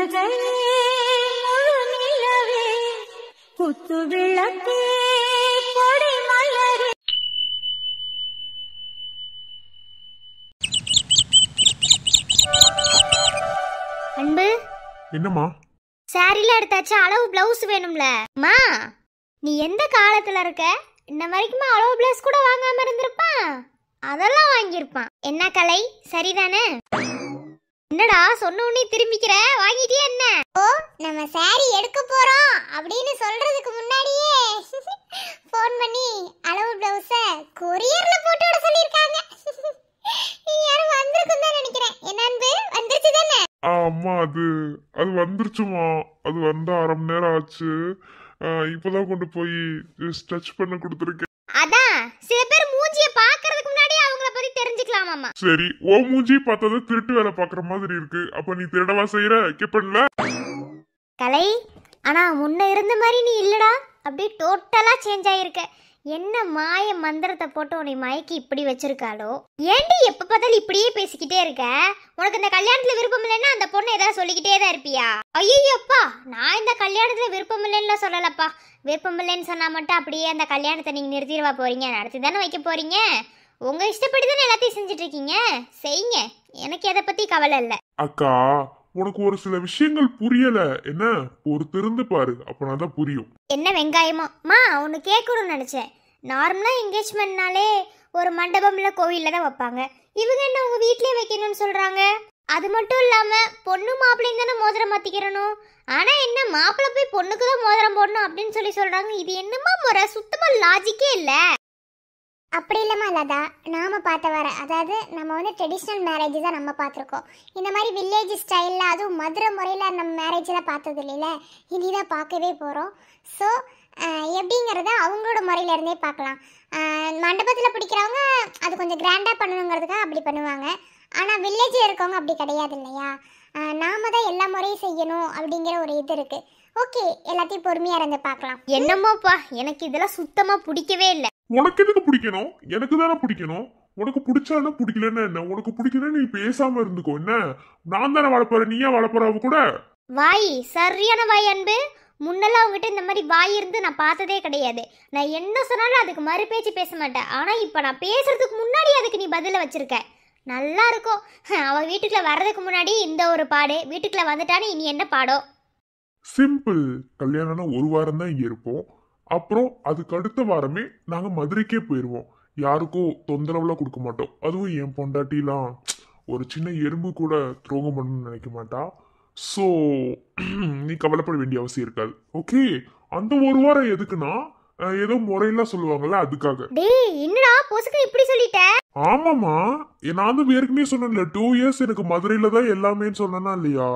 புன்னகை முழு நிலவே குத்து விளக்கே கொடி மலரே. அன்பு, என்னம்மா? சாரில எடுத்தாச்சு, அளவு பிளவுஸ் வேணும்ல. மா, நீ எந்த காலத்துல இருக்க? இன்ன வரைக்குமா அளவு பிளவுஸ் கூட வாங்காம இருந்திருப்பான்? அதெல்லாம் வாங்கியிருப்பான். என்ன கலை, சரிதானே? என்னடா சொன்ன உடனே திரும்பிக்கிற, வாங்கிட்டியா என்ன? ஓ, நம்ம சாரி எடுக்க போறோம் அப்படின்னு சொல்றதுக்கு முன்னாடியே ஃபோன் பண்ணி அளவு பிளவுஸ கொரியர்ல போட்டு விட சொல்லிருக்காங்க. யாரும் வந்திருக்கும் தான் நினைக்கிறேன். என்ன அன்பு, வந்துருச்சு தானே? அம்மா, அது வந்துருச்சுமா. அது வந்து அரை மணி நேரம் ஆச்சு. இப்பதான் கொண்டு போய் ஸ்டிச் பண்ண கொடுத்துருக்கேன். அதான் சில பேர் மூஞ்சிய பாக்குறதுக்கு முன்னாடி அவங்கள பத்தி தெரிஞ்சுக்கலாமாமா. சரி, ஓ மூஞ்சி பார்த்தது திருட்டு வேலை பாக்குற மாதிரி இருக்கு. அப்ப நீ திருடவா செய்யற? கேப்பன்ல கலை, ஆனா முன்ன இருந்த மாதிரி நீ இல்லடா. அப்படியே டோட்டலா சேஞ்ச் ஆயிருக்க. என்ன மாய மந்திரத்தை போட்டு உன்னை மயக்கி இப்படி வச்சிருக்காளோ? ஏண்டி எப்ப பார்த்தாலும் இப்படியே பேசிக்கிட்டே இருக்க? உனக்கு இந்த கல்யாணத்துல விருப்பம் இல்லைன்னா அந்த பொண்ணு ஏதாவது சொல்லிக்கிட்டே தான் இருப்பியா? ஐயோப்பா, நான் இந்த கல்யாணத்துல விருப்பம் இல்லைன்னு சொல்லலப்பா. விருப்பம் இல்லைன்னு சொன்னா மட்டும் அப்படியே அந்த கல்யாணத்தை நீங்க நிறுத்திடுவா போறீங்க? நடத்தி தானே வைக்க போறீங்க. உங்க இஷ்டப்படி தானே எல்லாத்தையும் செஞ்சுட்டு இருக்கீங்க. செய்யுங்க, எனக்கு எதை பத்தி கவலை இல்லை. அக்கா, உனக்கு ஒரு சில விஷயங்கள் புரியல. என்ன, ஒரு திருந்து பாரு, அப்பனாதான் புரியும். என்ன வெங்காயமோ மா, ஒன்று கேட்கணும்னு நினச்சேன். நார்மலாக என்கேஜ்மெண்ட்னாலே ஒரு மண்டபம்ல கோவிலில் தான் வைப்பாங்க. இவங்க என்ன உங்கள் வீட்லேயே வைக்கணும்னு சொல்கிறாங்க? அது மட்டும் இல்லாமல் பொண்ணு மாப்பிள்ளையும் தானே மோதிரம் மாற்றிக்கிறணும். ஆனால் என்ன, மாப்பிள்ளை போய் பொண்ணுக்கு தான் மோதிரம் போடணும் அப்படின்னு சொல்கிறாங்க. இது என்னமா முறை? சுத்தமாக லாஜிக்கே இல்லை. அப்படி இல்லைம்மா லதா, நாம பார்த்த வர, அதாவது நம்ம வந்து ட்ரெடிஷ்னல் மேரேஜ் தான் நம்ம பார்த்துருக்கோம். இந்த மாதிரி வில்லேஜ் ஸ்டைலில், அதுவும் மதுரை முறையில் நம்ம மேரேஜெலாம் பார்த்தது இல்லைல்ல, இனிதான் பார்க்கவே போகிறோம். ஸோ எப்படிங்கிறத அவங்களோட முறையிலேருந்தே பார்க்கலாம். மண்டபத்தில் பிடிக்கிறவங்க அது கொஞ்சம் கிராண்டாக பண்ணணுங்கிறதுக்காக அப்படி பண்ணுவாங்க. ஆனால் வில்லேஜில் இருக்கவங்க அப்படி கிடையாது இல்லையா? நாம தான் எல்லா முறையும் செய்யணும் அப்படிங்கிற ஒரு இது இருக்குது. ஓகே, எல்லாத்தையும் பொறுமையாக இருந்து பார்க்கலாம். என்னமோப்பா, எனக்கு இதெல்லாம் சுத்தமாக பிடிக்கவே இல்லை. உனக்கு எதுக்கு பிடிக்கணும்? எனக்கு தானே பிடிக்கணும். உனக்கு பிடிச்சாலும் பிடிக்கலன்னு என்ன? உனக்கு பிடிக்கலன்னு நீ பேசாம இருந்துக்கோ. என்ன, நான் தானே வளர்ப்பற, நீயா வளர்ப்பற அவ கூட? வாய் சரியான வாய் அன்பு. முன்னெல்லாம் அவங்ககிட்ட இந்த மாதிரி வாய் இருந்து நான் பார்த்ததே கிடையாது. நான் என்ன சொன்னாலும் அதுக்கு மறு பேச்சு பேச மாட்டேன். ஆனால் இப்போ நான் பேசுறதுக்கு முன்னாடி அதுக்கு நீ பதில வச்சிருக்க. நல்லா இருக்கும். அவள் வீட்டுக்குள்ள வர்றதுக்கு முன்னாடி இந்த ஒரு பாடு, வீட்டுக்குள்ள வந்துட்டானே இனி என்ன பாடோ? சிம்பிள். கல்யாணம்னா ஒரு வாரம் தான் இங்க இருப்போம். அப்புறம் அதுக்கு அடுத்த வாரமே நாங்க மதுரைக்கே போயிடுவோம். யாருக்கும் தொந்தரவுலாம் கொடுக்க மாட்டோம். அதுவும் என் பொண்டாட்டிலாம் ஒரு சின்ன எறும்பு கூட துரோகம் பண்ணணும்னு நினைக்க மாட்டா. ஸோ நீ கவலைப்பட வேண்டிய அவசியம் இருக்காது. ஓகே, அந்த ஒரு வாரம் எதுக்குன்னா ஏதோ முறையெல்லாம் சொல்லுவாங்கல்ல, அதுக்காக. டேய், என்னடா பொசுக்கு இப்படி சொல்லிட்ட? ஆமாமா, நான் தான் ஏற்கனவே சொன்னேன்ல, 2 years எனக்கு மதுரையில தான் எல்லாமேன்னு சொன்னா இல்லையா?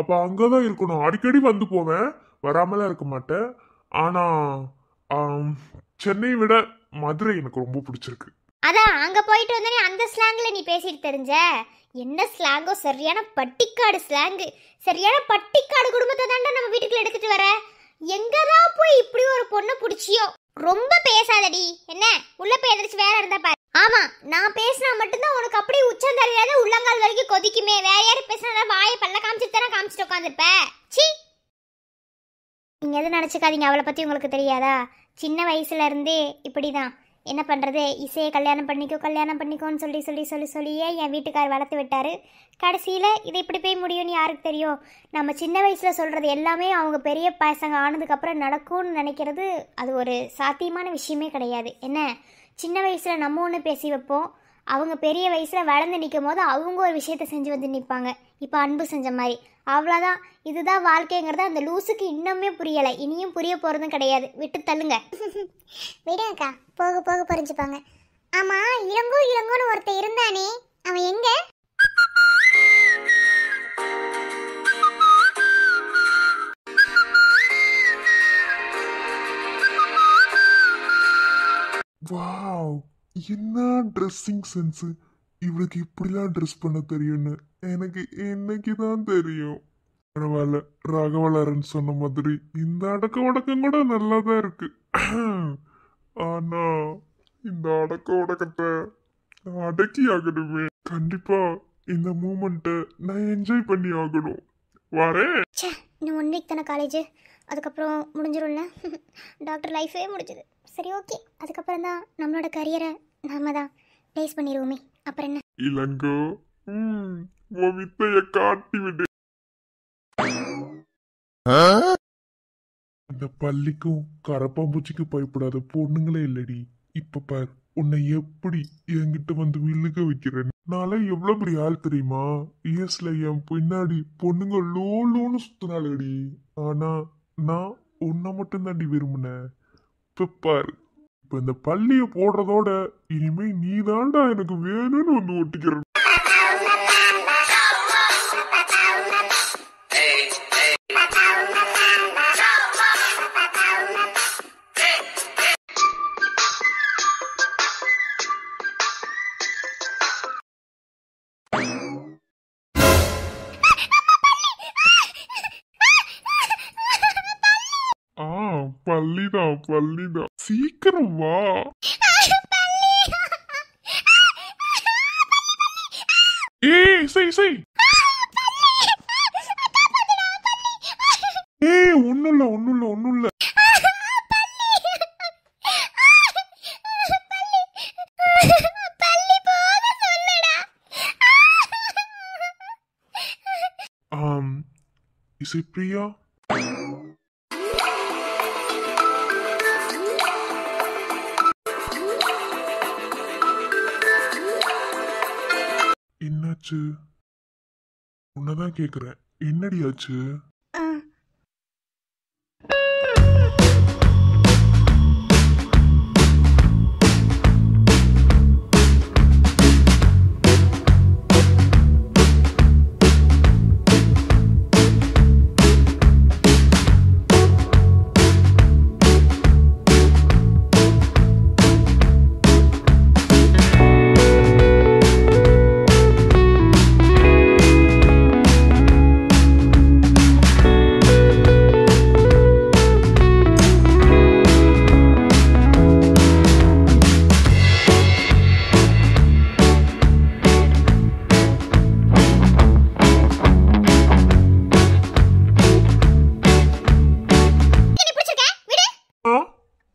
அப்ப அங்கதான் இருக்கணும். அடிக்கடி வந்து போவேன், வராமலாம் இருக்க மாட்டேன். ஆனா சென்னையை விட மதுரை எனக்கு ரொம்ப பிடிச்சிருக்கு. அதான் அங்க போயிட்டு வந்தனே அந்த ஸ்லாங்ல நீ பேசிட்டு தெரிஞ்ச. என்ன ஸ்லாங்கோ, சரியான பட்டிக்காடு ஸ்லாங்கு. சரியான பட்டிக்காடு குடும்பத்தை தாண்டா நம்ம வீட்டுக்குள்ள எடுத்துட்டு வர. எங்கதான் போய் இப்படி ஒரு பொண்ணை பிடிச்சியோ? ரொம்ப பேசாதடி. என்ன, உள்ள போய் எதிர்த்து வேற இருந்தா பாரு. ஆமா, நான் பேசினா மட்டும்தான் உனக்கு அப்படியே உச்சம் தரையாத உள்ளங்கால் வரைக்கும் கொதிக்குமே. வேற யாரும் பேசினா வாயை பல்ல காமிச்சிட்டு தானே காமிச்சிட்டு உட்காந்துருப்ப. சி, நீங்க எதுவும் நினைச்சுக்காதீங்க. அவளை பத்தி உங்களுக்கு தெரியாதா? சின்ன வயசுல இருந்தே இப்படிதான். என்ன பண்ணுறது, இசையை கல்யாணம் பண்ணிக்கோன்னு சொல்லியே என் வீட்டுக்கார் வளர்த்து விட்டார். கடைசியில் இது இப்படி போய் முடியும்னு யாருக்கு தெரியும்? நம்ம சின்ன வயசில் சொல்கிறது எல்லாமே அவங்க பெரிய பசங்க ஆனதுக்கப்புறம் நடக்கும்னு நினைக்கிறது அது ஒரு சாத்தியமான விஷயமே கிடையாது. என்ன, சின்ன வயசில் நம்ம ஒன்று பேசி வைப்போம், அவங்க பெரிய வயசில் வளர்ந்து நிற்கும் போது அவங்க ஒரு விஷயத்தை செஞ்சு வந்து நிற்பாங்க. இப்போ அன்பு செஞ்ச மாதிரி. அவ்வளோதான், இதுதான் வாழ்க்கைங்கிறத அந்த லூசுக்கு இன்னுமே புரியலை. இனியும் புரிய போகிறதும் கிடையாது. விட்டு தள்ளுங்க. விடுங்கக்கா, போக போக புரிஞ்சுப்பாங்க. ஆமா, இளங்கோன்னு ஒருத்தர் இருந்தானே, அவன் எங்க? வாவ், என்ன ட்ரெஸ்ஸிங் சென்ஸ்! இவளுக்கு இப்படிலாம் ட்ரெஸ் பண்ண தெரியும்னு எனக்கு இன்னைக்கு தான் தெரியும். பரவாயில்ல, ராகவலரன் சொன்ன மாதிரி இந்த அடக்க உடக்கம் கூட நல்லா தான் இருக்கு. ஆனா இந்த அடக்க உடக்கத்தை அடக்கி ஆகணுமே. கண்டிப்பா இந்த மூமெண்ட்டை நான் என்ஜாய் பண்ணி ஆகணும். வரேன். ச்சே, இன்னும் 1 வீக் தானே காலேஜ், அதுக்கப்புறம் முடிஞ்சிடும்ல. டாக்டர் லைஃபே முடிஞ்சுது. சரி ஓகே, அதுக்கப்புறம் தான் நம்மளோட கரியரை நாம தான் ப்ளேஸ் பண்ணிடுவோமே. அப்புறம் என்ன? இளங்கோ, உன் வித்தைய காட்டி விடு. இந்த பள்ளிக்கும் கரப்பாம்பூச்சிக்கும் பயப்படாத பொண்ணுங்களே இல்லடி. இப்ப பார், உன்னை எப்படி என்கிட்ட வந்து விழுக வைக்கிறேன். நாளை எவ்வளவு பெரிய ஆள் தெரியுமா? இயர்ஸ்ல என் பின்னாடி பொண்ணுங்க லோன்னு சுத்தினாலடி. ஆனா நான் உன்னை மட்டும் தாண்டி விரும்பினேன். இப்ப பாரு, இப்ப இந்த பள்ளிய போடுறதோட இனிமே நீ தாண்டா எனக்கு வேணும்னு வந்து ஒட்டிக்கிற. பள்ளிதான் சீக்கிரம் வா. ஏய் செய் ஏய், ஒண்ணுல்ல. இசை பிரியா, என்னாச்சு? உன்னதான் கேக்குறேன், என்னடி ஆச்சு?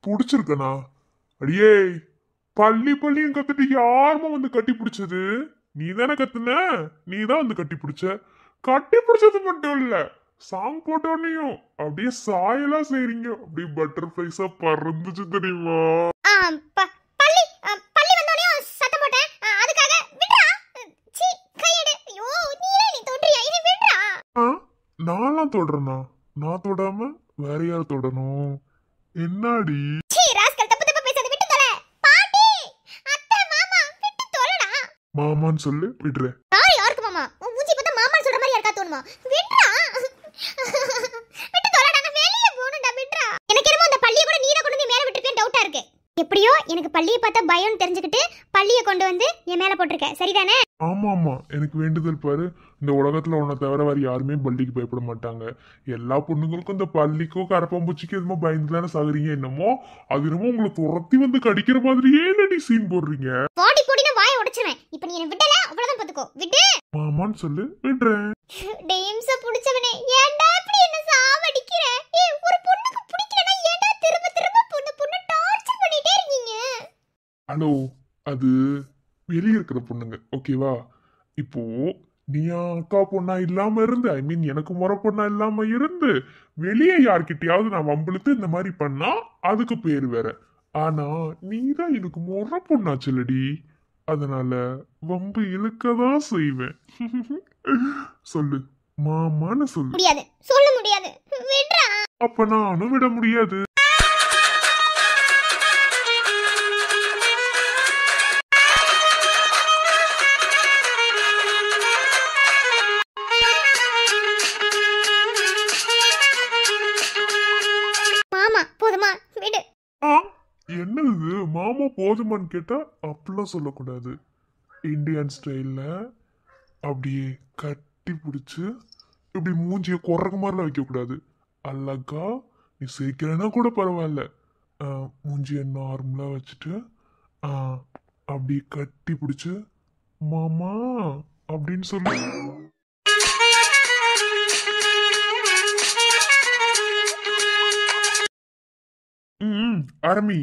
புடிச்சிருக்கனா? அடியே, பள்ளியும் கத்துட்டு யாருமா வந்து கட்டி பிடிச்சது? நீ தானே கத்துன? நீ தான் வந்து கட்டி பிடிச்சது மட்டும் இல்ல, சாங் போட்டோன்னையும் அப்படியே சாயலா செய்றீங்க. அப்படியே பட்டர்ஃபிளைஸா பறந்துச்சு தெரியுமா? நான்லாம் தொடுறேனா? நான் தொடாம வேற யார் தொடணும்? என்னாடி? மாமான்னு சொல்லு, விடுறேன். யாருக்கு மாமா? உன் மூஞ்சி பார்த்தா மாமான்னு சொல்ற மாதிரி யாருக்கா தோணுமா? விட்றா, விட்டு தொலைடா, நான் வெளிய போணும்டா, விட்றா. எனக்கு என்னமோ அந்த பள்ளியை கூட நீதான் கொண்டு வந்து மேல விட்டுருப்பேன்னு டவுட்டா இருக்கு. எப்படியோ எனக்கு பள்ளியை பார்த்தா பயம்னு தெரிஞ்சுக்கிட்டு பள்ளியை கொண்டு வந்து என் மேல போட்டிருக்க, சரிதானே? ஆமா, எனக்கு வேண்டுதல் பாரு. இந்த உலகத்துல உன்னை தவிர வேற யாருமே பள்ளிக்கு பயப்பட மாட்டாங்க. எல்லா பொண்ணுங்களுக்கும் இந்த பள்ளிக்கோ கரப்பாம்பூச்சிக்கோ எதுமோ பயந்து தானே சாகுறீங்க. என்னமோ அது என்னமோ உங்களை துரத்தி வந்து கடிக்கிற மாதிரியே நடி சீன் போடுறீங்க. போடி போடினா வாயை உடைச்சிருவேன். இப்போ நீ என்ன விடல, அவ்வளவுதான் பாத்துக்கோ. விடு. மாமான்னு சொல்லு, விடுறேன். டேம்ஸ புடிச்சவனே, ஏன்டா இப்படி என்ன சாவடிக்கிற? ஒரு பொண்ணுக்கு பிடிக்கலனா ஏன்டா திரும்ப திரும்ப பொண்ணு டார்ச்சர் பண்ணிட்டே இருக்கீங்க? ஹலோ, அது வெளியே இருக்கிற பொண்ணுங்க, ஓகேவா? இப்போ நீ அக்கா பொண்ணா இல்லாம இருந்து, ஐ மீன் எனக்கு முறை பொண்ணா இல்லாம இருந்து வெளியே யார்கிட்டயாவது நான் வம்பிழுத்து இந்த மாதிரி பண்ணா அதுக்கு பேர் வேற. ஆனா நீதான் எனக்கு முறை பொண்ணாச்சுலடி, அதனால வம்பு இழுக்கதான் செய்வேன். சொல்லு, மாமான்னு சொல்லு. முடியாது, சொல்ல முடியாது, விடுறா. அப்ப நானும் விட முடியாது. என்னது மாமா போதுமான்னு கேட்டா அப்படிலாம் சொல்லக்கூடாது. இந்தியன் ஸ்டைல்ல அப்படியே கட்டி பிடிச்சு இப்படி மூஞ்சிய குறகு மாதிரிலாம் வைக்க கூடாது. அழகா நீ சிரிக்கிறனா கூட பரவாயில்ல, மூஞ்சிய நார்மலா வச்சுட்டு அப்படி கட்டி பிடிச்சு மாமா அப்படின்னு சொல்லு. ஆரம்பி.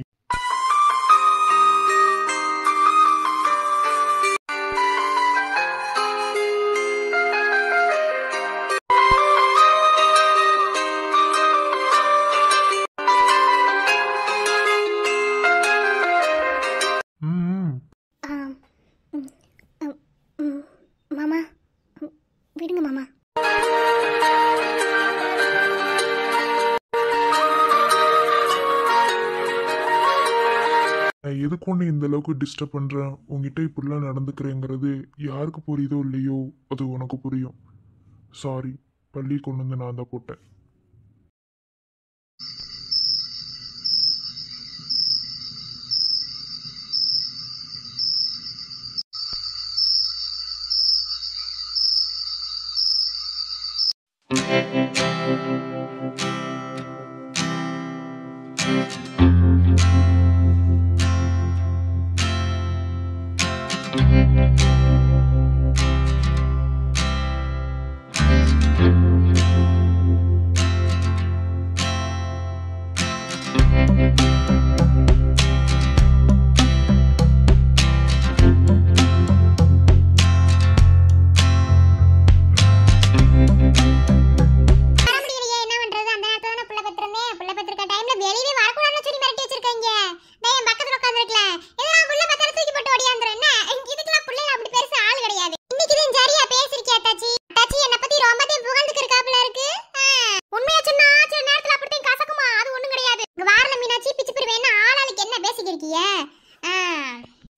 மாமா விடுங்க மாமா. நான் எதுக்கு ஒன்று இந்த அளவுக்கு டிஸ்டர்ப் பண்றேன், உங்ககிட்ட இப்படிலாம் நடந்துக்கிறேங்கிறது யாருக்கு புரியுதோ இல்லையோ அது உனக்கு புரியும். சாரி, பள்ளி கொண்டு வந்து நான் தான் போட்டேன்.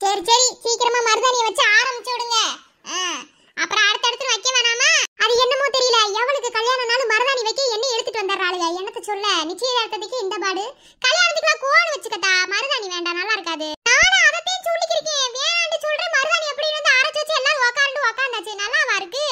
சரி சரி, சீக்கிரமா மருதாணியை வச்சு ஆரம்பிச்சு விடுங்க. அப்புறம் அடுத்தடுத்து வைக்க வேணாமா? அது என்னமோ தெரியல, எவளுக்கு கல்யாணம் நாள் மருதாணி வைக்க என்ன எடுத்துட்டு வந்தாருங்க. என்னத்த சொல்ல, நிச்சயதார்த்தத்துக்கு இந்த பாடு, கல்யாணத்துக்குலாம் கோன் வச்சுக்கட்டா, மருதாணி வேண்டாம், நல்லா இருக்காது. நானும் அதத்தையும் சொல்லிக்கிறேன், வேணான்னு சொல்றேன். மருதாணி எப்படி வந்து அரைச்சு வச்சு எல்லாரும் உக்காந்தாச்சு, நல்லாவா இருக்கு?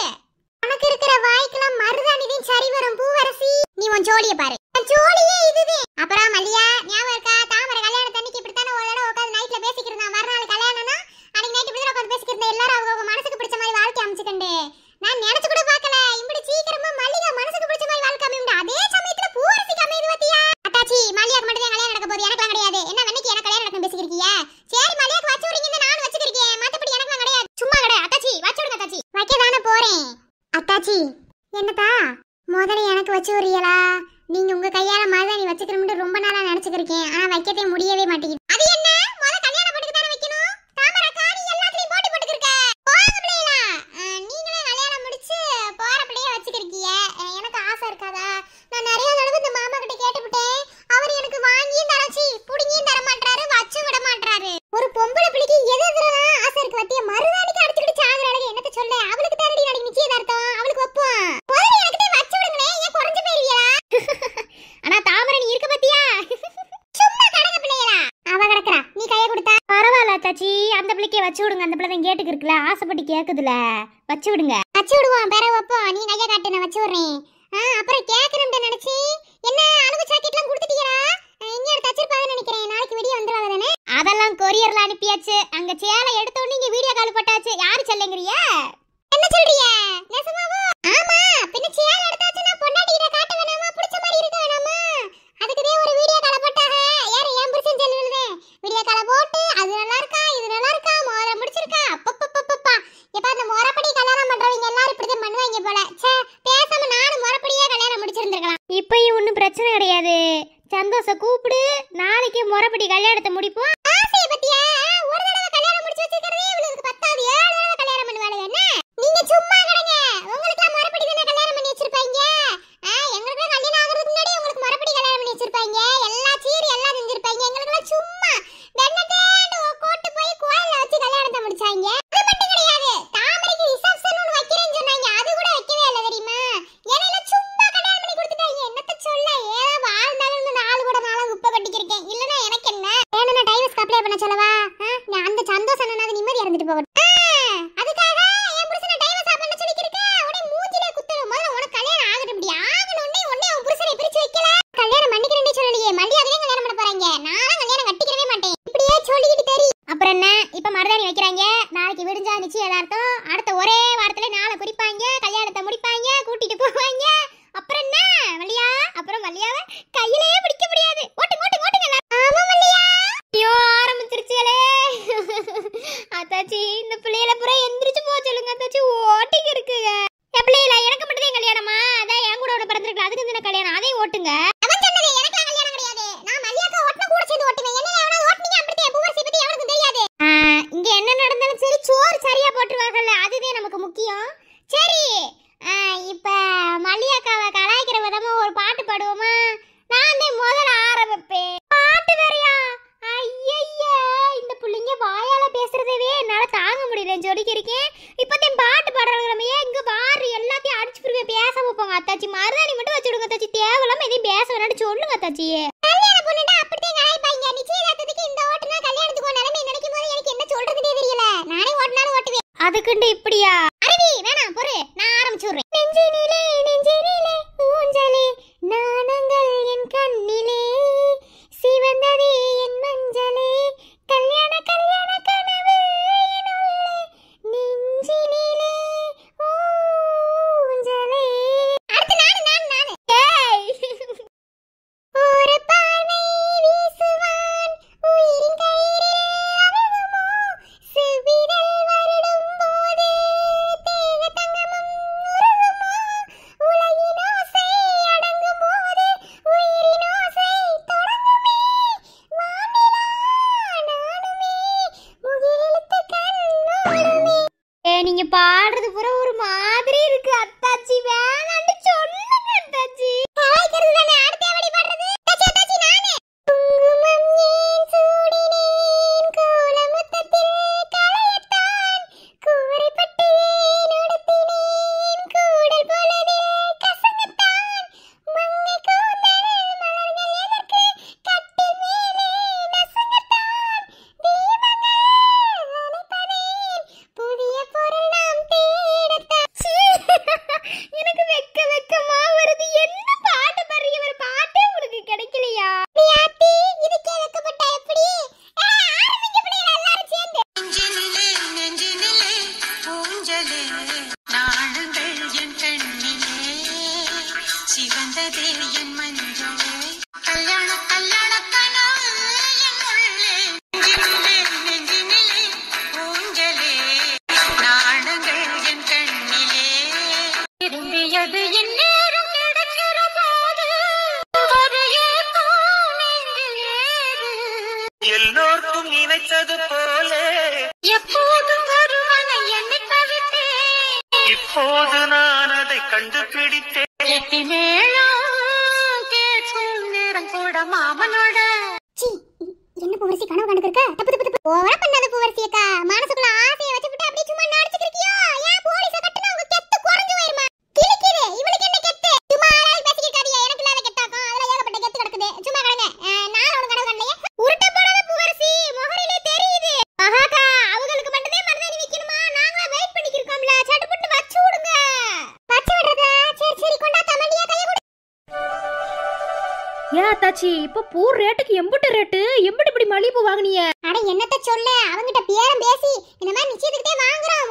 உனக்கு இருக்கிற வாய்க்கெல்லாம் மருதாணி தான் சரி வரும். பூவரசி, நீ உன் ஜோலியை பாரு. ஜோலியே இதுதான். அப்புறம் மல்லியா, ஞாபகம் இருக்கா? தாமரை கல்யாணம் தண்ணிக்கு இப்படித்தானே ஒரு தடவை உட்காந்து நைட்ல பேசிக்கிறதா. மறுநாள் கல்யாணம்னா அன்னைக்கு நைட் இப்படி உட்காந்து பேசிக்கிறதா. எல்லாரும் அவங்க மனசுக்கு பிடிச்ச மாதிரி வாழ்க்கை அமைச்சுக்கண்டு. நான் நினைச்சு கூட பார்க்கல இப்படி சீக்கிரமா மல்லிகா மனசுக்கு பிடிச்ச மாதிரி வாழ்க்கை அமையும். அதே சமயத்துல பூவரசிக்கு அமையுது பாத்தியா? அத்தாச்சி, மல்லிகாக்கு மட்டும் தான் கல்யாணம் நடக்க போகுது, எனக்குலாம் கிடையாது. என்ன வெண்ணைக்கு எனக்கு கல்யாணம் நடக்கும் பேசிக்கிறீங்க? சரி, மல்லிகாக்கு வச்சு விடுங்க, நானும் வச்சுக்கிறேன். மத்தபடி எனக்குலாம் கிடையாது. சும்மா கிடையாது. அத்தாச்சி வச்சு விடுங்க. அத்தாச்சி வைக்க தானே போறேன். அத்தாச்சி என்னத்தா, முதல்ல எனக்கு வச்சு விடுறீங்களா? நீங்க உங்க கையால மருதாணி வச்சுக்கிறோம்னு ரொம்ப நாளா நினைச்சுக்கிருக்கேன். ஆனா வைக்கவே முடியவே மாட்டேங்குது. அது என்ன, முத கல்யாணம் பண்ணிட்டு தானே வைக்கணும். தாமரை காணி எல்லாத்துலயும் போட்டி போட்டுக்கிருக்க. போங்க பிள்ளைகளா, நீங்களே கல்யாணம் முடிச்சு போற பிள்ளைய வச்சுக்கிருக்கீங்க. எனக்கு ஆசை இருக்காதா? நான் நிறைய தடவை இந்த மாமா கிட்ட கேட்டுவிட்டேன். அவர் எனக்கு வாங்கியும் தரச்சி புடிங்கியும் தர மாட்டாரு, வச்சு விட மாட்டாரு. ஒரு பொம்பளை பிள்ளைக்கு எது எதுலாம் ஆசை இருக்கு பத்திய, மருதாணிக்கு அடிச்சுக்கிட்டு சாகுற அளவுக்கு என்னத்த சொல்ல. அவளுக்கு தானடி நாளைக்கு நிச்சயதார்த்தம், அவளுக்கு வைப்போம். முதல்ல எனக்கு வச்சு விடுங்களேன், ஏன் குறைஞ்சு போயிருவியா? ஆனா தாமரை நீ இருக்க பத்தியா? சும்மா கடங்க பிள்ளைகளா, அவ கிடக்குறா, நீ கைய கொடுத்தா பரவாயில்ல தாச்சி, அந்த பிள்ளைக்கே வச்சு விடுங்க. அந்த பிள்ளை தான் கேட்டுக்கு இருக்குல்ல, ஆசைப்பட்டு கேக்குதுல, வச்சு விடுங்க. வச்சு விடுவோம். பேர வைப்போம், நீ கைய காட்டு, நான் வச்சு விடுறேன். அப்புறம் கேக்குறேன் நினைச்சு என்ன அளவு ஜாக்கெட்லாம் கொடுத்துட்டீங்களா? இங்க தச்சிருப்பாங்கன்னு நினைக்கிறேன். நாளைக்கு வீடியோ வந்துருவாங்க தானே? அதெல்லாம் கொரியர்ல அனுப்பியாச்சு. அங்க சேலை எடுத்த உடனே இங்க வீடியோ கால் போட்டாச்சு. யாரு செல்லுங்கறிய? என்ன சொல்றீங்க? நெசமாவா? ஆமா, பின்ன சேலை எடுத்தாச்சு, நான் பொண்டாட்டிட்ட காட்ட வேணாமா? பிடிச்ச மாதிரி இருக்க வேணாமா? அதுக்குதே ஒரு வீடியோ கால் போட்டாங்க. யாரு என் புருஷன் செல்லுனே வீடியோ கால் போட்டு அது நல்லா இருக்கா, இது நல்லா இருக்கா, மோர முடிச்சிருக்கா. அப்பப்பப்பப்பா, எப்ப அந்த மோரப்படி கல்யாணம் பண்றவங்க எல்லாரும் இப்படிதான் பண்ணுவாங்க போல. ச்சே, பேசாம நானும் மோரப்படியே கல்யாணம் முடிச்சிருந்திருக்கலாம். இப்பயும் ஒன்றும் பிரச்சனை கிடையாது. சந்தோஷ கூப்பிடு, நாளைக்கு முறைப்படி கல்யாணத்தை முடிப்போம். ஆசைய பத்தியா? ஒரு தடவை கல்யாணம் முடிச்சு வச்சிருக்கிறதே இவளுக்கு பத்தாது. 7 தடவை கல்யாணம் பண்ணுவாளே என்ன? நீங்க சும்மா கடங்க. உங்களுக்கு மறுபடி தானே கல்யாணம் பண்ணி வச்சிருப்பாங்க. எங்களுக்கு கல்யாணம் ஆகிறதுக்கு முன்னாடி உங்களுக்கு மறுபடி கல்யாணம் பண்ணி வச்சிருப்பாங்க. எல்லா சீரி எல்லாம் செஞ்சிருப்பாங்க. எங்களுக்கு சும்மா வெண்ணத்தேண்டு கூட்டி போய் கோயில்ல வச்சு கல்யாணத்தை முடிச்சாங்க. அது மட்டும் கிடையாது, தாமரைக்கு ரிசப்ஷன் ஒன்று வைக்கிறேன்னு சொன்னாங்க. அது கூட வைக்கவே இல்லை தெரியுமா? ஏன்னா சும்மா கல்யாணம் பண்ணி கொடுத்துட்டாங்க. என்னத்த சொல்ல, ஏதோ வாழ்ந்தாலும் நாலு கூட நாளாக குப்பை கட்டிக்கிருக்கேன். இல்லைன்னா எனக்கு என்ன வேணும், நான் டைவர்ஸ்க்கு அப்ளை பண்ண சொல்லவா? நான் அந்த சந்தோஷம் நிம்மதியா இருந்துட்டு போகணும். அதுக்காக என் புருஷனை டைவர்ஸ் பண்ண சொல்லிக்கிருக்க. உடனே மூஞ்சிலே குத்தணும். முதல்ல உனக்கு கல்யாணம் ஆகட்டும். இப்படி ஆகணும்னே உடனே உன் புருஷனை பிரிச்சு வைக்கல. கல்யாணம் பண்ணிக்கிறேன்னு சொல்லலையே, மல்லிகாவே கல்யாணம் பண்ண போறாங்க. நான் கல்யாணம் கட்டிக்கிறவே மாட்டேன். இப்படியே சொல்லிக்கிட்டு தெரி. அப்புறம் என்ன, இப்ப மருதாணி வைக்கிறாங்க, நாளைக்கு விடிஞ்சா நிச்சயதார்த்தம். அடுத்த ஒரே வாரத்துல நாளை குறிப்பாங்க, கல்யாணத்தை முடிப்பாங்க, கூட்டிட்டு போவாங்க. அப்புறம் என்ன மல்லியா, அப்புறம் மல்லியாவை கையிலேயே பிடிக்க முடியாது. ஓட்டுங்க. ஆமா மல்லியா. சரி, இப்ப மல்லிகாவை கலாய்க்கிற விதமா ஒரு பாட்டு பாடுவோமா? நான் தான் முதல்ல ஆரம்பிப்பேன். பாட்டு வேறையா? ஐயய்யா, இந்த புள்ளைங்க வாயால பேசுறதவே என்னால தாங்க முடியல. சொல்லிக்கிறேன், இப்பதான் பாட்டு பாடுறாங்க. இங்க வாரு எல்லாத்தையும் அடிச்சு புரிவே பேசாம போங்க அத்தாச்சி. மருதாணி மட்டும் வச்சுடுங்க அத்தாச்சி. தேவையில்லாம எதையும் பேச வேணாம்னு சொல்லுங்க அத்தாச்சி. கல்யாணம் பண்ணிட்டா அப்படியே கலாய்ப்பாங்க. நிச்சயதார்த்தத்துக்கு இந்த ஓட்டுனா கல்யாணத்துக்கு நிலைமை நினைக்கும் போது எனக்கு என்ன சொல்றதுனே தெரியல. நானே ஓட்டினாலும் ஓட்டுவேன். அதுக்குண்டு இப்படியா? அருவி வேணாம் பொறு, நான் ஆரம்பிச்சுடுறேன். நெஞ்சினிலே நெஞ்சினிலே ஊஞ்சலே நாணங்கள் என் கண்ணிலே சிவந்ததே என் மஞ்சளே கல்யாண கல்யாண கனவு என் உள்ளே நெஞ்சினிலே ஊஞ்சலே. அடுத்து நானு ஏய், ஒரு பார்வை வீசுவான் உயிரின் கயிறில் அழகுமோ செவ்விதழ் வருடும் போது தேக தங்கமும் உருகுமோ உலகின் ஓசை அடங்கும் போது உயிரின் ஓசை தொடங்குமே மாநிலா நானுமே முகிலெழுத்து கண் மூடுமே. நீங்க பாடுறது பூரா ஒரு மாதிரி இருக்கு அத்தாச்சி. வேணான்னு சொல்லுங்க அத்தாச்சி. கலாய்க்கிறது தானே. அடுத்து எப்படி பாடுறது? அத்தாச்சி நானே. குங்குமம் ஏன் சூடினேன் கோலமுத்தத்தில் கலையத்தான் கூரைப்பட்டு நுடுத்தினேன் கூடல் போலதில் கசங்கத்தான் மங்கை கூந்தல் மலர்கள் எதற்கு கட்டில் மேலே நசுங்கத்தான் தீபங்கள் அணைப்பதேன் புதிய பொருள் நாம் தேடத்தான். எனக்கு வெக்கமா வருது. என்ன பாட்டு பாடுறீங்க? ஒரு பாட்டே உங்களுக்கு கிடைக்கலையா? பிரியாத்தி இதுக்கே வெக்கப்பட்டா எப்படி? ஆரம்பிக்க பிள்ளைங்க எல்லாரும் சேர்ந்து. நெஞ்சினிலே நெஞ்சினிலே ஊஞ்சலே நாளுங்கள் என் கண்ணிலே சிவந்ததே என் மஞ்சளே கல்யாண கல்யாண கனவு என் உள்ளே நெஞ்சினிலே நெஞ்சினிலே ஊஞ்சலே நாளுங்கள் என் கண்ணிலே விரும்பியது என் நேரம் கிடைக்கிற போது ஒரு ஏக்கம் நெஞ்சில் ஏது எல்லோருக்கும் நினைத்தது போல எப்போதும் வருவனை என்னை தவிர்த்தேன் இப்போது நான் அதை கண்டுபிடித்தேன். எட்டி மேலும் கேட்கும் நேரம் கூட மாமனோட சீ, என்ன பூவரசி கனவு கண்டுக்க? தப்பு தப்பு தப்பு. ஓவரா பண்ணாத பூவரசி அக்கா. மனசுக்குள்ள ஆசையை வச்சுக்கிட்டு அப்படியே சும்மா நடிச்சிட்டு இருக்கியோ? ஏன் போலீஸ கட்டுனா உங்க கெத்து குறைஞ்சு போயிருமா? கிழிக்குது. இவளுக்கு என்ன கெத்து? சும்மா ஆளாள் பேசிக்கிட்டாதீங்க. எனக்கு இல்லாத கெத்தாக்கும். அதெல்லாம் ஏகப்பட்ட கெத்து கிடக்குது. சும்மா கடங்க. நான் ஒரு கனவு கண்டலையே. உருட்ட போடாத பூவரசி, முகரிலே தெரியுது. மகாக்கா, அவங்களுக்கு மட்டுமே மருதாணி வைக்கணுமா? நாங்களா வெயிட் பண்ணிக்கிருக்கோம்ல. சட்டுப்பட்டு வச்சு விடுங்க. வச்சு விடுறதா? சரி சரி கொண்டா தமண்டியா கைய கொடு. ஏன் அத்தாச்சி இப்போ பூ ரேட்டுக்கு எம்புட்டு ரேட்டு? எம்புட்டு இப்படி மல்லிகைப்பூ வாங்குனீங்க? அட என்னத்த சொல்ல, அவங்கிட்ட பேரம் பேசி இந்த மாதிரி நிச்சயத்துக்கிட்டே வாங்குறோம்.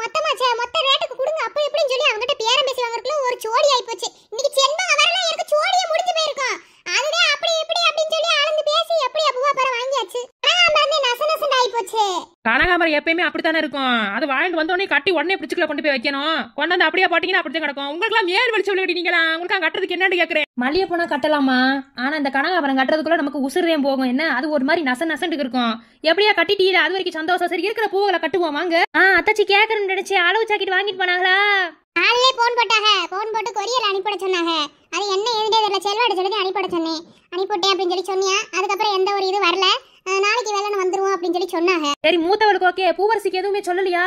மொத்த ரேட்டுக்கு கொடுங்க அப்படி இப்படின்னு சொல்லி அவங்கிட்ட பேரம் பேசி வாங்குறதுக்குள்ள ஒரு சோடி ஆயி போச்சு. இன்னைக்கு செண்பகம் வரல, எனக்கு சோடியே முடிஞ்சு போயிருக்கும். அதுவே அப்படி இப்படி அப்படின்னு சொல்லி அளந்து பேசி எப்படி பூவா பர வாங்கியாச்சு. ஆனா நச நசன் ஆயி போச்சு. கனகாமரம் எப்பயுமே அப்படித்தானே இருக்கும். அது வாங்கிட்டு வந்தோடனே கட்டி உடனே பிடிச்சுக்குள்ள கொண்டு போய் வைக்கணும். கொண்டு வந்து அப்படியே போட்டீங்கன்னா அப்படியே கிடக்கும். உங்களுக்குலாம் மேல் வெளிச்சு விளையாடிங்களா? உங்களுக்கு கட்டுறதுக்கு என்னன்னு கேட்கறேன். மல்லிகைப்பூனா கட்டலாமா? ஆனா இந்த கனகாமரம் கட்டுறதுக்குள்ள நமக்கு உசுரதே போகும். என்ன அது ஒரு மாதிரி நசன்ட்டு இருக்கும். எப்படியா கட்டிட்டீல? அது வரைக்கும் சந்தோஷம். சரி இருக்கிற பூவுகளை கட்டுவோம் வாங்க. அத்தாச்சி கேட்கணும்னு நினைச்சு அளவு சாக்கிட்டு வாங்கிட்டு போனாங்களா? ஆளே போன் போட்டாங்க. போன் போட்டு கொரியர் அனுப்பிட சொன்னாங்க. அது என்ன ஏதுனே தெரியல. செல்வாடு சொல்லி அனுப்பிட சொன்னேன். அனுப்பிவிட்டேன் அப்படின்னு சொல்லி சொன்னியா. அதுக்கப்புறம் எந்த ஒரு இது வரல. நாளைக்கு வேலை வந்துருவோம் அப்படின்னு சொல்லி சொன்னாங்க. சரி மூத்தவளுக்கு ஓகே. பூவரசிக்கு எதுவுமே சொல்லலையா?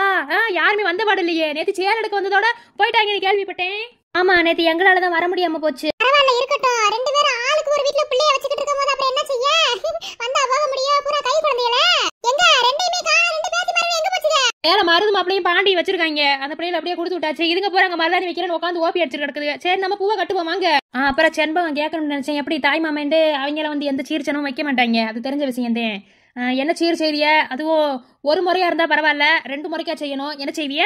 யாருமே வந்த பாடு இல்லையே. நேத்து சேர் எடுக்க வந்ததோட போயிட்டாங்க கேள்விப்பட்டேன். ஆமா நேத்து எங்களால தான் வர முடியாம போச்சு. பரவாயில்ல இருக்கட்டும். ரெண்டு பேரும் ஆளுக்கு ஒரு வீட்ல பிள்ளைய வச்சுக்கிட்டு இருக்கும்போது அப்புறம் என்ன செய்ய? வந்தா போக முடியும். பூரா கை குழந்தையில எங்க ரெண்டையுமே ரெண்டு பேத்தி மாதிரி எங்க போச்சுங்க? வேற மருது மாப்பிளையும் பாண்டி வச்சிருக்காங்க. அந்த பிள்ளைல அப்படியே கொடுத்து விட்டாச்சு. இதுங்க போறாங்க மருதாணி வைக்கிறேன்னு உட்காந்து ஓப்பி அடிச்சு கிடக்குது. சரி நம்ம பூவை கட்டுவோம் வாங்க. அப்புறம் செண்பகம் கேட்கணும்னு நினைச்சேன். எப்படி தாய் மாமேண்டு அவங்கள வந்து எந்த சீர்ச்சனும் வைக்க மாட்டாங்க. அது தெரிஞ்ச விஷயம் தான். என்ன சீர் செய்விய? அதுவும் ஒரு முறையா இருந்தா பரவாயில்ல, 2 முறைக்கா செய்யணும். என்ன செய்விய?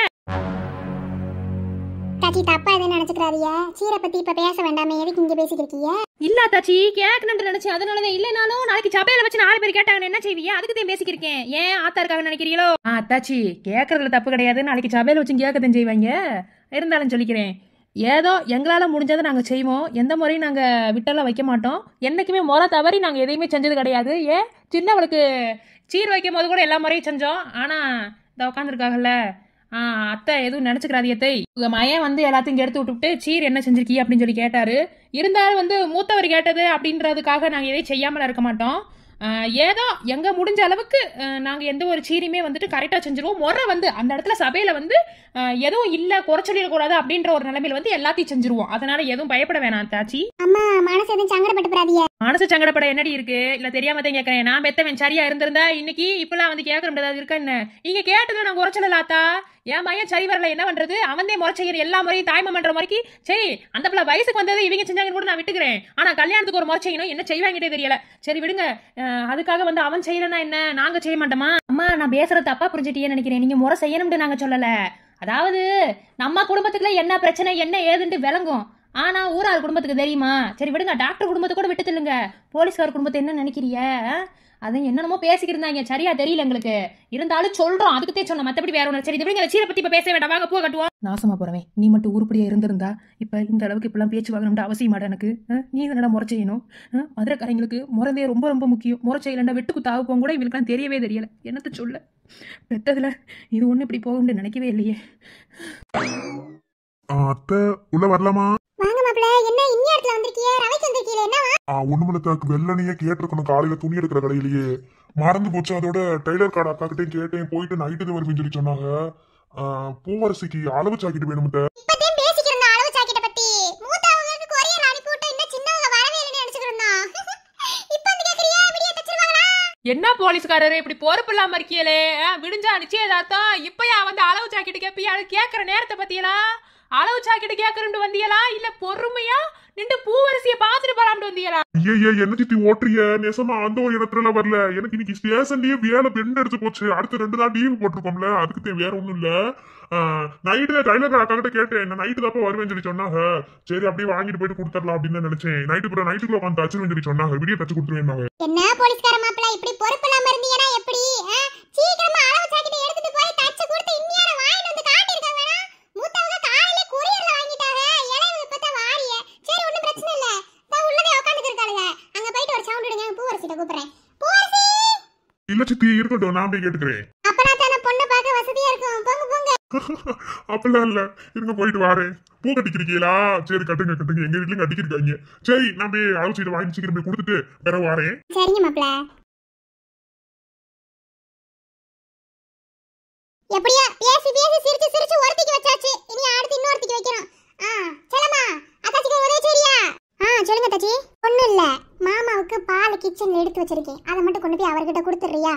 தாச்சி தப்பா எதுவும் நினைச்சுக்கிறாதியா? சீரை பத்தி இப்ப பேச வேண்டாமே. எதுக்கு இங்க பேசிட்டு இருக்கீங்க? இல்ல தாச்சி கேட்கணும்னு நினைச்சேன். அதனாலதான். இல்லைனாலும் நாளைக்கு சபையில வச்சு 4 பேர் கேட்டாங்க என்ன செய்விய? அதுக்கு தான் பேசிக்கிருக்கேன். ஏன் ஆத்தாருக்காக நினைக்கிறீங்களோ? தாச்சி கேட்கறதுல தப்பு கிடையாது. நாளைக்கு சபையில வச்சு கேட்கத்தான் செய்வாங்க. இருந்தாலும் சொல்லிக்கிறேன், ஏதோ எங்களால் முடிஞ்சதை நாங்கள் செய்வோம். எந்த முறையும் நாங்கள் விட்டெல்லாம் வைக்க மாட்டோம். என்றைக்குமே முறை தவறி நாங்கள் எதையுமே செஞ்சது கிடையாது. சின்னவளுக்கு சீர் வைக்கும் போது கூட எல்லா முறையும் செஞ்சோம். ஆனால் இந்த உட்காந்துருக்காங்கல்ல அத்தை எதுவும் நினைச்சுக்கிறாதி அத்தை, உங்க மயன் வந்து எல்லாத்தையும் எடுத்து விட்டுவிட்டு சீர் என்ன செஞ்சிருக்கீ அப்படின்னு சொல்லி கேட்டாரு. இருந்தாலும் வந்து மூத்தவர் கேட்டது அப்படின்றதுக்காக நாங்க எதையும் செய்யாமல இருக்க மாட்டோம். ஏதோ எங்க முடிஞ்ச அளவுக்கு நாங்க எந்த ஒரு சீரியுமே வந்துட்டு கரெக்டா செஞ்சிருவோம். முறை வந்து அந்த இடத்துல சபையில வந்து எதுவும் இல்ல குறைச்சொல்லிடக்கூடாது அப்படின்ற ஒரு நிலைமையில வந்து எல்லாத்தையும் செஞ்சிருவோம். அதனால எதுவும் பயப்பட வேணாம் தாச்சி. அம்மா மனசு எதுவும் சங்கடப்பட்டு போறாதீங்க. மனசு சங்கடப்பட என்னடி இருக்கு? இல்ல தெரியாம தான் கேட்கறேன். நான் பெத்தவன் சரியா இருந்திருந்தா இன்னைக்கு இப்பெல்லாம் வந்து கேட்கற முடியாது இருக்கா என்ன? நீங்க கேட்டது நான் குறைச்சலாத்தா. என் பையன் சரி வரல என்ன பண்றது? அவந்தே முறை செய்யற எல்லா முறையும் தாய்மை பண்ற முறைக்கு சரி அந்த பிள்ளை வயசுக்கு வந்தது இவங்க செஞ்சாங்கன்னு கூட நான் விட்டுக்கிறேன். ஆனா கல்யாணத்துக்கு ஒரு முறை செய்யணும், என்ன செய்வாங்கிட்டே தெரியல. சரி விடுங்க, அதுக்காக வந்து அவன் செய்யலன்னா என்ன நாங்க செய்ய மாட்டோமா? அம்மா நான் பேசுறது தப்பா புரிஞ்சுட்டேன்னு நினைக்கிறேன். நீங்க முறை செய்யணும்னு நாங்க சொல்லல. அதாவது நம்ம குடும்பத்துக்குள்ள என்ன பிரச்சனை என்ன ஏதுன்ட்டு விளங்கும். ஆனா ஊரார் குடும்பத்துக்கு தெரியுமா? சரி விடுங்க, டாக்டர் குடும்பத்தை கூட விட்டு இல்லைங்க, போலீஸ்கார் குடும்பத்தை என்ன நினைக்கிறிய? அது என்னென்னமோ பேசிக்கிருந்தாங்க, சரியா தெரியல எங்களுக்கு. இருந்தாலும் சொல்றோம், அதுக்குத்தே சொன்ன, மத்தபடி வேற ஒண்ணு. சரி இது விடுங்க, சீரை பத்தி இப்ப பேச வேண்டாம், வாங்க பூ கட்டுவோம். நாசமா போறவன் நீ மட்டும் உருப்படியா இருந்திருந்தா இப்ப இந்த அளவுக்கு இப்பெல்லாம் பேச்சு வாங்கணும்னு அவசியம் மாட்டா எனக்கு. நீ என்னடா முறை செய்யணும்? மதுரைக்காரங்களுக்கு முறதே ரொம்ப ரொம்ப முக்கியம். முறை செய்யலண்டா வெட்டு குத்தாவுக்கும் கூட இவங்களுக்குலாம் தெரியவே தெரியல. என்னத்த சொல்ல, பெத்ததுல இது ஒண்ணு இப்படி போகும்னு நினைக்கவே இல்லையே. அத்தை உள்ள வரலாமா? வாங்க மாப்ள, என்ன இன்னி இடத்துல வந்திருக்கீங்க? ரவைக்கு வந்திருக்கீங்க என்னவா? ஒண்ணுமில்லத்தாக்கு வெள்ளனையே கேட்டிருக்கணும், காலையில துணி எடுக்கிற கடையிலேயே மறந்து போச்சு. அதோட டெய்லர் கடை அக்கா கிட்டே கேட்டேன், போயிட்டு நைட்டு வருவேன்னு சொல்லி சொன்னாங்க. பூவரசிக்கு அளவு சாக்கிட்டு வேணும். இப்பதான் பேசிக்கிறோம் அளவு சாக்கிட்ட பத்தி. மூத்தவங்களுக்கு கொரியர் அனுப்பி விட்டு இன்னும் சின்னவங்க வரவே இல்லைன்னு நினைச்சுக்கிறோம். இப்ப வந்து கேக்குறியா விடிய தச்சிருவாங்களா? என்ன போலீஸ்காரரு இப்படி பொறுப்பு இல்லாம இருக்கியலே? விடிஞ்சா நிச்சயதார்த்தம் இப்பயா வந்து அளவு சாக்கிட்டு கேப்பியா? அது கேட்கற நேரத்தை பத்தியெல்லாம் அளவு சாக்கிட்டு கேட்கறேன்னு வந்தியலா இல்ல பொறுமையா நின்று பூவரசிய பாத்துட்டு போறான்னு வந்தியலா? ஐயே என்ன சித்தி ஓட்டுறிய? நெசமா அந்த ஒரு இடத்துல வரல. எனக்கு இன்னைக்கு ஸ்டேஷன்லயே வேலை பெண்ட் எடுத்து போச்சு. அடுத்த 2 நாள் லீவு போட்டிருக்கோம்ல, அதுக்கு வேற ஒண்ணும் இல்ல. நைட்டு டைலர் அக்கா கிட்ட கேட்டேன், என்ன நைட்டு தாப்ப வருவேன்னு சொல்லி சொன்னாங்க. சரி அப்படியே வாங்கிட்டு போயிட்டு கொடுத்துடலாம் அப்படின்னு நினைச்சேன். நைட்டுக்குள்ள உட்காந்து தச்சுன்னு சொல்லி சொன்னாங்க. விடிய தச்சு கொடுத்துருவேன். என்ன போலீஸ்கார மாப்பிள்ள இப்படி பொறுப்பு இல்லாம இருந்தீங்கன்னா எப்படி? சீக்கிரமா அளவு சாக்கிட்டு எடுத்துட்டு போய் தச்சு கொடுத்து இன்னியார வாங்கிட்டு வந்து காட்டிருக்காங்க. வேணா மூத்தவங்க காலையில கொரியர்ல வாங்கிட்டாங்க, இளையவங்க இப்பதான் வாரிய. சரி ஒண்ணும் பிரச்சனை இல்ல, நான் உள்ளதே உட்கார்ந்துட்டு இருக்காளுங்க. அங்க போயிட்டு ஒரு சவுண்ட் விடுங்க, பூவரசிட்ட கூப்பிடுறேன். பூவரசி இல்ல சித்தி இருக்கட்டும், நான் போய் கேட்டுக்கிறேன். அப்பனா தான பொண்ணு பார்க்க வசதியா இருக்கும். போங்க போங்க. அப்படிலாம் இல்ல, இருங்க போயிட்டு வாரேன். பூ கட்டிக்கிறீங்களா? சரி கட்டுங்க கட்டுங்க, எங்க வீட்லயும் கட்டிக்கிருக்காங்க. சரி நான் போய் அளவு சீட்டை வாங்கி சீக்கிரம் போய் கொடுத்துட்டு வேற வாரேன். சரிங்க மாப்பிள்ள. எப்படியா பேசி பேசி சிரிச்சு சிரிச்சு ஒருத்திக்கு வச்சாச்சு. இனி அடுத்து இன்னொருத்திக்கு வைக்கணும். செல்லம்மா அத்தாச்சிக்கு உதவி செய்றியா? சொல்லுங்க தாச்சி. ஒண்ணும் இல்ல, மாமாவுக்கு பால் கிச்சன்ல எடுத்து வச்சிருக்கேன், அதை மட்டும் கொண்டு போய் அவர்கிட்ட கொடுத்துறியா?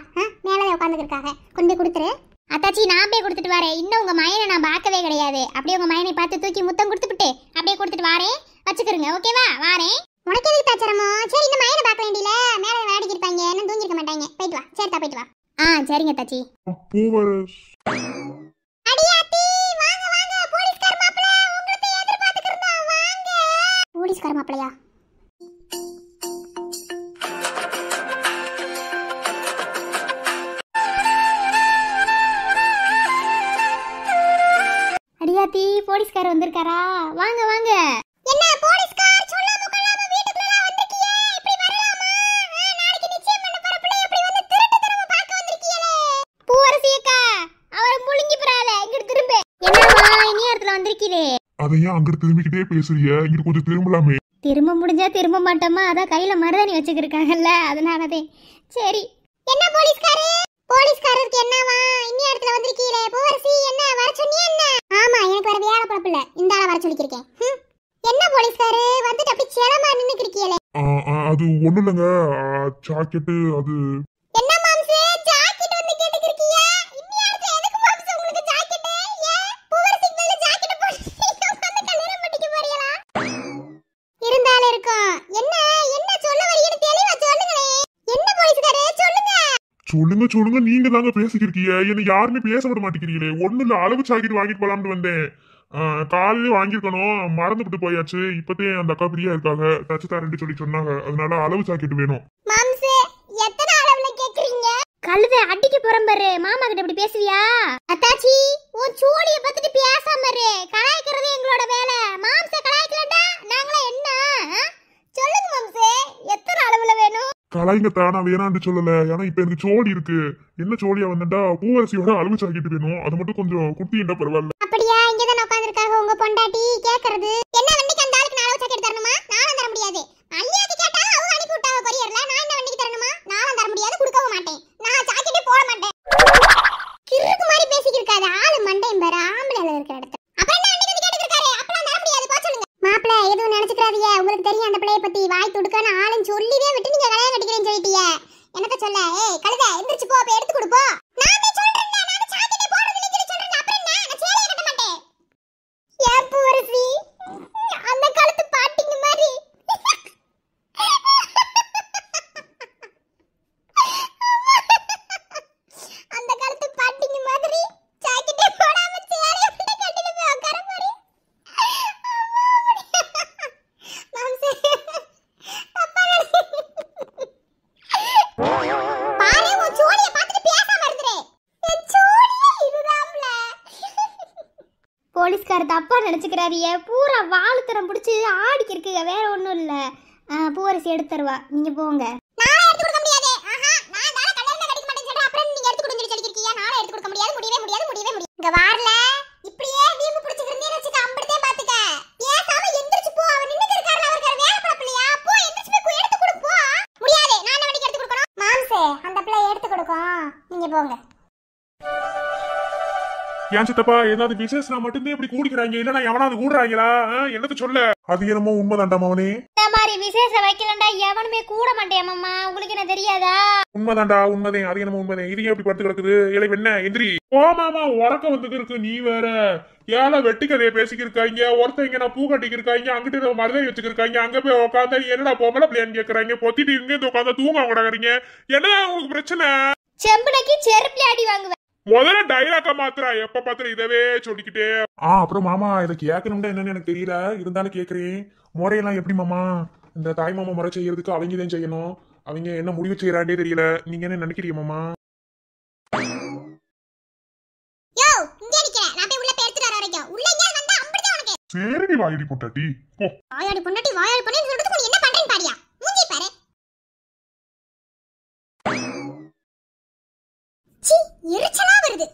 மேலே உட்காந்துருக்காங்க, கொண்டு போய் கொடுத்துரு. அத்தாச்சி நான் போய் கொடுத்துட்டு வரேன். இன்னும் உங்க மயனை நான் பார்க்கவே கிடையாது. அப்படியே உங்க மயனை பார்த்து தூக்கி முத்தம் கொடுத்துட்டு அப்படியே கொடுத்துட்டு வாரேன். வச்சுக்கிறங்க ஓகேவா? வாரேன். உனக்கு எதுக்கு தாச்சரமோ? சரி இந்த மயனை பார்க்க வேண்டியல, மேலே வேடிக்கை இருப்பாங்க, என்ன தூங்கிருக்க மாட்டாங்க. போயிட்டு வா. சரிதா போயிட்டு வா. சரிங்க தாச்சி. பூவரசி அடியாத்தி வாங்க வாங்க, போலீஸ்கார மாப்பிள உங்களுக்கு எதிர்பார்த்துக்கிறோம். வாங்க. போலீஸ்கார மாப்பிளையா? அடியாத்தி போலீஸ்கார வந்திருக்காரா? வாங்க வாங்க. என்ன போலீஸ்கார் சொல்லாம கொள்ளாம வீட்டுக்குள்ள வந்திருக்கீங்க? இப்படி வரலாமா? நாளைக்கு நிச்சயம் பண்ண போற பிள்ளை இப்படி வந்து திருட்டுத்தனமா பார்க்க வந்திருக்கீங்களே. பூவரசி அக்கா அவரை முழுங்கி போறாத, இங்க திரும்ப. என்னவா இனி இடத்துல வந்திருக்கீங்களே? அதை ஏன் அங்கிட்டு திரும்பிக்கிட்டே பேசுறிய? இங்க கொஞ்சம் திரும்பலாமே. திரும்ப முடிஞ்சா திரும்ப மாட்டோமா? அதான் கையில மருதாணி வச்சுக்கிருக்காங்கல்ல, அதனாலதே. சரி என்ன போலீஸ்காரு? போலீஸ்காரருக்கு என்னவா இன்னி இடத்துல வந்திருக்கீங்களே? பூவரசி என்ன வர சொன்னியே என்ன? ஆமா எனக்கு வர வேலை பழப்பில்ல, இந்த ஆளை வர சொல்லிக்கிறேன். என்ன போலீஸ்காரு வந்துட்டு அப்படி சேலமா நின்னுக்கிருக்கீங்களே? அது ஒண்ணு இல்லைங்க, ஜாக்கெட்டு அது. என்ன மாம்சே ஜாக்கெட் வந்து கேட்டுக்கிருக்கீங்க? இன்னி இடத்துல எதுக்கு மாம்சே உங்களுக்கு ஜாக்கெட்? ஏன் பூவரசிக்கு மேல ஜாக்கெட் போட்டு உட்கார்ந்து கல்யாணம் பண்ணிக்க போறீங்களா? இருந்தால இருக்கும். என்ன என்ன சொல்ல வரீங்கன்னு தெளிவா சொல்லுங்களே. என்ன போலீஸ்காரே சொல்லுங்க. சொல்லுங்க நீங்க தாங்க பேசிக்கிருக்கீங்க, என்ன யாருமே பேச விட மாட்டேங்கிறீங்களே. ஒண்ணு இல்ல, அளவு சாக்கெட் வாங்கிட்டு போலாம்னு வந்தேன். காலையிலே வாங்கிருக்கணும், மறந்துவிட்டு போயாச்சு. இப்பதே அந்த அக்கா பிரியா இருக்காங்க, தச்சு தரேன்னு சொல்லி சொன்னாங்க. அதனால அளவு சாக்கெட் வேணும். மாம்சே எத்தனை அளவுல கேக்குறீங்க? கழுதை அடிக்க போறேன் பாரு. மாமா கிட்ட இப்படி பேசுவியா? அத்தாச்சி உன் சோழிய பார்த்துட்டு பேசாம இரு. கலாய்க்கிறது எங்களோட வேலை. மாம்சே கலாய்க்கலடா நாங்களே என்ன? சொல்லுங்க மாம்சே எத்தனை அளவுல வேணும்? கலாய்ங்க தானா வேணான்னு சொல்லல. ஏன்னா இப்ப எனக்கு சோழி இருக்கு. என்ன சோழியா வந்துட்டா பூவரசியோட அளவு சாக்கிட்டு வேணும். அது மட்டும் கொஞ்சம் குட்டிண்டா பரவாயில்ல. அப்படியா? இங்க தான் உட்கார்ந்திருக்காங்க உங்க பொண்டாட்டி. கேக்குறது என்ன? வண்டிக்கு அந்த ஆளுக்கு நான் அளவு சாக்கெட் தரணுமா? நானும் தர முடியாது. அண்ணியாக்கு கேட்டா அவங்க அனுப்பி விட்டாங்க கொரியர்ல. நான் இந்த வண்டிக்கு தரணுமா? நானும் தர முடியாது, கொடுக்கவும் மாட்டேன். நான் சாக்கெட்டே போட மாட்டேன். கிறுக்கு மாதிரி பேசிக்கிட்டு இருக்காது. ஆளு மண்டையும் பாரு, ஆம்பளைல இருக்கிற இடத்துல. அப்புறம் என்ன அண்ணி வந்து கேட்டுட்டு இருக்காரு? அப்பலாம் தர முடியாது, போ சொல்லுங்க. மாப்பிள எதுவும் நினைச்சுக்கிறாதீங்க. உங்களுக்கு தெரியும் அந்த பிள்ளைய பத்தி. வாய் துடுக்கான ஆளுன்னு சொல்லிவே விட்டு நீங்க கல்யாணம் கட்டிக்கிறேன்னு சொல்லிட்டீங்க. என்னத்த சொல்ல? ஏய் கழுதை எந்திரிச்சு போ, போய் எடுத்து கொடுப்போ. நான் சொல்றேன், நான் சாக்கெட்டே போடுறது இல்லைன்னு சொல்றேன். அப்புறம் என்ன? நான் சேலைய கட்ட மாட்டேன். ஏன் பூவரசி அந்த காலத்து பாட்டிங்க மாதிரி அந்த காலத்து பாட்டிங்க மாதிரி ஜாக்கெட்டே போடாம சேலைய மட்டும் கட்டிட்டு போய் உட்கார போறீ. மாம்சே அப்பா பாரு, உன் சோழிய பார்த்துட்டு பேசாம இருந்துரு. என் சோழியே இதுதான்ல. போலீஸ்கார தப்பா நினைச்சுக்கிறாரியே. பூரா வாழுத்தரம் பிடிச்சி ஆடிக்கு இருக்குங்க, வேற ஒன்றும் இல்லை. பூவரசி எடுத்து தருவா, நீங்க போங்க. நானே எடுத்து கொடுக்க முடியாது. ஆஹா, நான் தான கல்யாணம் கட்டிக்க மாட்டேன்னு சொல்றேன். அப்புறம் நீங்க எடுத்து கொடுன்னு சொல்லி சொல்லிருக்கீங்க. நானே எடுத்து கொடுக்க முடியாது, முடியவே முடியாது. இங்க வார்ல இப்படியே வீம்பு பிடிச்சிருந்தீன்னு வச்சுக்க, அம்படதே பாத்துக்க. பேசாம எந்திரிச்சு போ. அவர் நின்னுட்டு இருக்காருல, அவருக்கு வேற பழப்பலையா? போ, எந்திரிச்சு போய் எடுத்து கொடு போ. முடியாது, நான் என்ன வண்டிக்கு எடுத்து கொடுக்கணும்? மாம்சே அந்த பிள்ளை எடுத்து கொடுக்கும், நீங்க போங்க. ஏன் சித்தப்பா ஏதாவது விசேஷம் மட்டும்தான் இப்படி கூடிக்கிறாங்க, இல்லன்னா எவனாவது கூடுறாங்களா? என்னது சொல்ல? அது என்னமோ உண்மைதான்டா மவனே. இந்த மாதிரி விசேஷம் வைக்கலண்டா எவனுமே கூட மாட்டேன் மாமா. உங்களுக்கு என்ன தெரியாதா? உண்மைதான்டா, உண்மைதே. அது என்னமோ உண்மைதே. இது ஏன் இப்படி படுத்து கிடக்குது? ஏழை வெண்ண எந்திரி. ஓ மாமா, உறக்க வந்து இருக்கு. நீ வேற ஏழை வெட்டி கதையை பேசிக்கிருக்காங்க. ஒருத்தங்க நான் பூ கட்டிக்கிருக்காங்க, அங்கிட்டு மருதை வச்சுக்கிருக்காங்க. அங்க போய் உட்காந்தா என்னடா பொம்பளை பிள்ளைன்னு கேக்குறாங்க. பொத்திட்டு இங்க உட்காந்தா தூங்க கூடாதுறீங்க. என்னடா உங்களுக்கு பிரச்சனை? செம்புனைக்கு செருப்புல அடி வாங்குவேன். முதல்ல டைலாக்க மாத்திரா, எப்ப பாத்திர இதவே சொல்லிக்கிட்டே. அப்புறம் மாமா இதை கேட்கணும்னா என்னன்னு எனக்கு தெரியல, இருந்தாலும் கேக்குறேன். முறையெல்லாம் எப்படி மாமா? இந்த தாய் மாமா முறை செய்யறதுக்கு அவங்க தான் செய்யணும். அவங்க என்ன முடிவு செய்யறாண்டே தெரியல. நீங்க என்ன நினைக்கிறீங்க மாமா? யோ, இங்க நிக்கிறேன். நான் போய் உள்ள போய் எடுத்துட்டு வர வரைக்கும். உள்ள இங்க வந்தா அம்படதே உனக்கு. சரி வாயடி பொட்டாட்டி போ. வாயாடி பொண்டாட்டி வாயாடி பொண்ணு சொல்றதுக்கு நீ என்ன பண்றேன்னு பாரியா? மூஞ்சி பாரு. சி, எரிச்சலா வருது.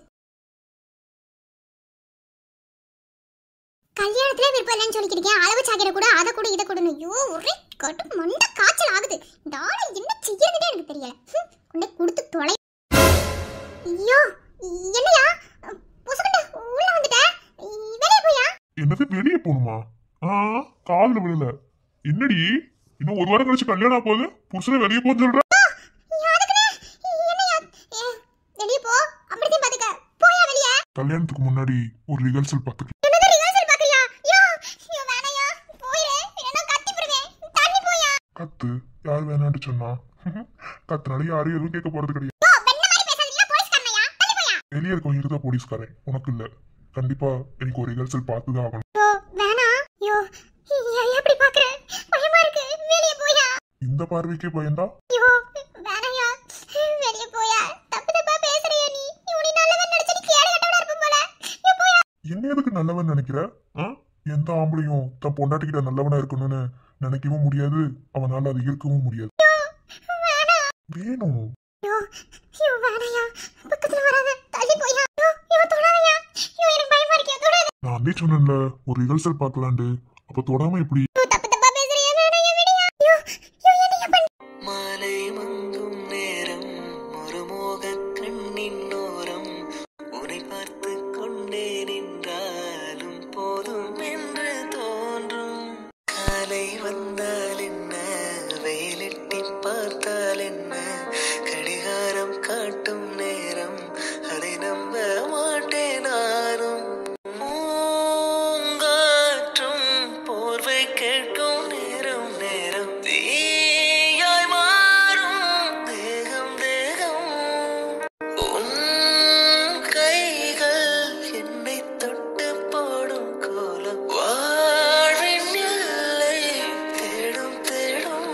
கல்யாணத்துல விருப்பம் இல்லைன்னு சொல்லிக்கிட்டே அளவு சாக்கிற கூட அதை கூட இதை கூடன்னு. ஐயோ, ஒரே கடும் மண்ட காய்ச்சல் ஆகுது. இந்த ஆளை என்ன செய்யறதுனே எனக்கு தெரியல. கொண்டே கொடுத்து தொலை. ஐயோ, என்னையா புசுக்கிட்ட உள்ள வந்துட்ட? வெளியே போயா? என்னது வெளியே போகணுமா? காதுல விழல. என்னடி இன்னும் ஒரு வாரம் கழிச்சு கல்யாணம் போகுது, புருஷனை வெளியே போன்னு சொல்ற? வெளியே போ, அப்படியே பாத்துக்க. போயா வெளியே. கல்யாணத்துக்கு முன்னாடி ஒரு ரிஹர்சல் பார்த்துக்கலாம். கத்து, யார் வேணான்னு சொன்னா? கத்துனால யாரும் எதுவும் கேட்க போறது கிடையாது. வெளியே இருக்கும் இருந்த போலீஸ்காரன் உனக்கு இல்ல. கண்டிப்பா எனக்கு ஒரு ரிஹர்சல் பார்த்துதான் ஆகணும். இந்த பார்வைக்கே பயந்தா? என்ன எதுக்கு நல்லவன் நினைக்கிற? எந்த ஆம்பளையும் தன் பொண்டாட்டிக்கிட்ட நல்லவனா இருக்கணும்னு நினைக்கவும் முடியாது, அவனால அது இருக்கவும் முடியாது. வேணும். நான் அதே சொன்னேன்ல ஒரு ரிஹர்சல் பார்க்கலாண்டு. அப்ப தொடாம எப்படி? மாலை மங்கும் நேரம் ஒரு மோக கண்ணின் ஓரம் உன்னை பார்த்து கொண்டே நின்றாலும் போதும் என்று தோன்றும். காலை வந்தால் என்ன, வெயிலிட்டி பார்த்தால் என்ன, கடிகாரம் காட்டும் நேரம் அதை நம்ப மாட்டேன் நானும். பூங்காற்றும் போர்வை கேட்கும் நேரம் நேரம் தீயாய் மாறும் தேகம் தேகம். உன் கைகள் என்னை தொட்டு போடும் கோலம் வாழ்வின் எல்லை தேடும் தேடும்.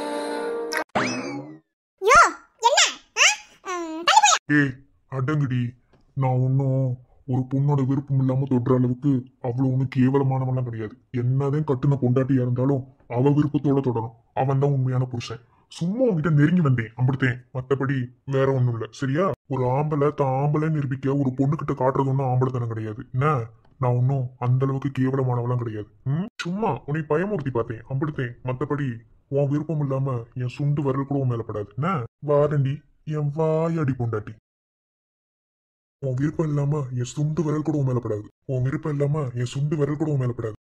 ஏய் அடங்குடி, நான் ஒன்னும் ஒரு பொண்ணோட விருப்பம் இல்லாம தொடுற அளவுக்கு அவ்வளவு ஒண்ணு கேவலமானவெல்லாம் கிடையாது. என்னதான் கட்டுன பொண்டாட்டியா இருந்தாலும் அவ விருப்பத்தோட தொடரும். அவன் தான் உண்மையான புருஷன். சும்மா உங்ககிட்ட நெருங்கி வந்தேன் அப்படித்தேன். மத்தபடி வேற ஒண்ணும் இல்ல. சரியா? ஒரு ஆம்பளை தான் ஆம்பளை நிரூபிக்க ஒரு பொண்ணு கிட்ட காட்டுறது ஒன்றும் ஆம்பளைத்தனம் கிடையாது. என்ன, நான் ஒன்னும் அந்த அளவுக்கு கேவலமானவெல்லாம் கிடையாது. சும்மா உன்னை பயமுறுத்தி பார்த்தேன் அப்படித்தேன். மத்தபடி உன் விருப்பம் இல்லாம என் சுண்டு விரல் கூட உன் மேல படாது. என்ன வாரண்டி என் வாயாடி பொண்டாட்டி. உன் விருப்பம் இல்லாம என் சுண்டு விரல் கூட உன் மேல படாது. உன் விருப்பம் இல்லாம என் சுண்டு விரல் கூட உன் மேல படாது.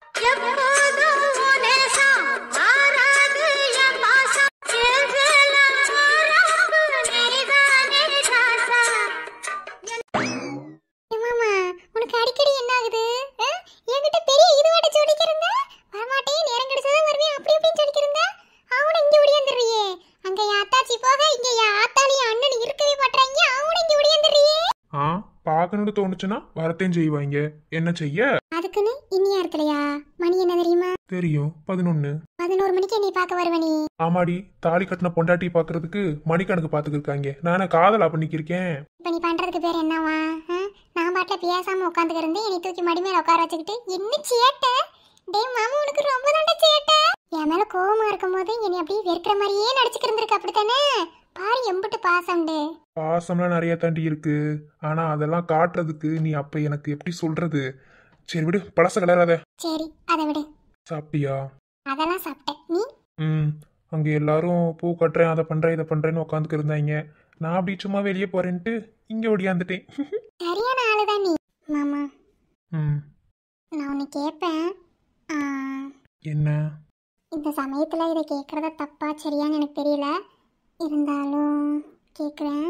மாமா உனக்கு அடிக்கடி என்ன ஆகுது? என்கிட்ட பெரிய இதுவாட்ட சொல்லிக்கிறந்த வரமாட்டே, நேரம் கிடைச்சதும் வருவேன் அப்படி இப்படின்னு சொல்லிக்கிறந்த அவனை இங்க ஓடியாந்துறியே. அங்க யாத்தாச்சி போக இங்க யாத்தாளி அண்ணன் இருக்கவே மாட்டாங்க, அவனை இங்க ஓடியாந்துறியே. பார்க்கணும்னு தோணுச்சுன்னா வரத்தையும் செய்வாங்க. என்ன செய்ய? அதுக்குன்னு இன்னியா இருக்கலையா? மணி என்ன தெரியுமா? தெரியும், 11. 11 மணிக்கு என்னை பார்க்க வருவனி. ஆமாடி, தாலி கட்டின பொண்டாட்டி பாக்குறதுக்கு மணிக்கணக்கு பாத்துக்கிருக்காங்க. நானே காதலா பண்ணிக்கிருக்கேன். இப்ப நீ பண்றதுக்கு பேர் என்னவா? நான் பாட்டுல பேசாம உட்காந்துக்கு இருந்து என்னை தூக்கி மடி மேல உட்கார வச்சுக்கிட்டு என்ன சேட்டை? டேய் மாமா உனக்கு ரொம்ப தாண்டா சேட்டை. என் மேல கோவமா இருக்கும் போது என்னை அப்படியே வெறுக்கிற மாதிரியே நடிச்சுக்கு இருந்திருக்கு அப்படித்தானே? பாரு எம்பிட்டு பாசம்டு. பாசம்லாம் நிறைய தாண்டி இருக்கு. ஆனா அதெல்லாம் காட்டுறதுக்கு நீ அப்ப எனக்கு எப்படி சொல்றது? சரி விடு, பழச கலராத. சரி அதை விடு. சாப்பிட்டியா? அதெல்லாம் சாப்பிட்டேன். நீ? அங்க எல்லாரும் பூ கட்டுறேன் அதை பண்றேன் இதை பண்றேன்னு உட்காந்துக்கு இருந்தாங்க. நான் அப்படி சும்மா வெளியே போறேன்ட்டு இங்க ஓடியாந்துட்டேன். சரியான ஆளுதான் நீ மாமா. நான் உன்னை கேட்பேன். என்ன? இந்த சமயத்துல இதை கேட்கறத தப்பா சரியான்னு எனக்கு தெரியல, இருந்தாலும் கேட்குறேன்.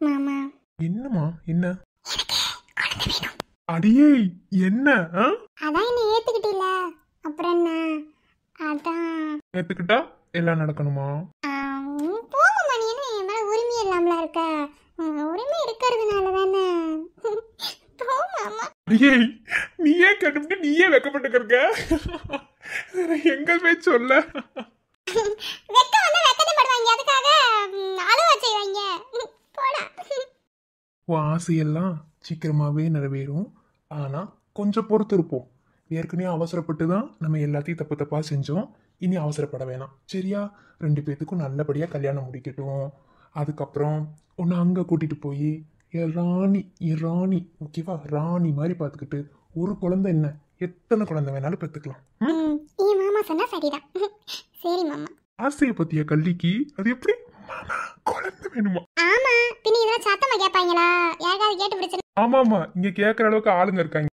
மாமா என்னம்மா? என்ன? அடியே என்ன? அதான் என்ன ஏத்துக்கிட்டீல, அப்புறம் என்ன? அதான் ஏத்துக்கிட்டா எல்லாம் நடக்கணுமா? போமா, நீ என்ன என் மேல உரிமை இல்லாமல இருக்க? உரிமை இருக்கிறதுனால தானே. போமாமா. அடியே நீயே கட்டுப்பிட்டு நீயே வெக்கப்பட்டுக்க. எங்க போய் சொல்ல? வெக்க வந்து வெக்கத்தை படுவாங்க, அதுக்காக அழுவ செய்வாங்க. போடா. உன் ஆசையெல்லாம் சீக்கிரமாவே நிறைவேறும். ஆனா கொஞ்சம் பொறுத்து இருப்போம். ஏற்கனவே அவசரப்பட்டு தான் நம்ம எல்லாத்தையும் தப்பு தப்பா செஞ்சோம். இனி அவசரப்பட வேணாம், சரியா? 2 பேத்துக்கும் நல்லபடியா கல்யாணம் முடிக்கட்டும். அதுக்கப்புறம் உன்னை அங்க கூட்டிட்டு போய் என் ராணி ஓகேவா, ராணி மாதிரி பாத்துக்கிட்டு ஒரு குழந்தை என்ன எத்தனை குழந்தை வேணாலும் பெத்துக்கலாம். என் மாமா சொன்னா சரிதான். சரி மாமா. ஆசையை பத்திய கல்லிக்கு அது எப்படி மாமா குழந்தை வேணுமா? ஆமா, பின்ன இதெல்லாம் சத்தமா கேட்பாங்களா? யாருக்காவது கேட்டு பிடிச்சிரு. ஆமாமா, இங்க கேக்குற அளவுக்கு ஆளுங்க இருக்காங்க.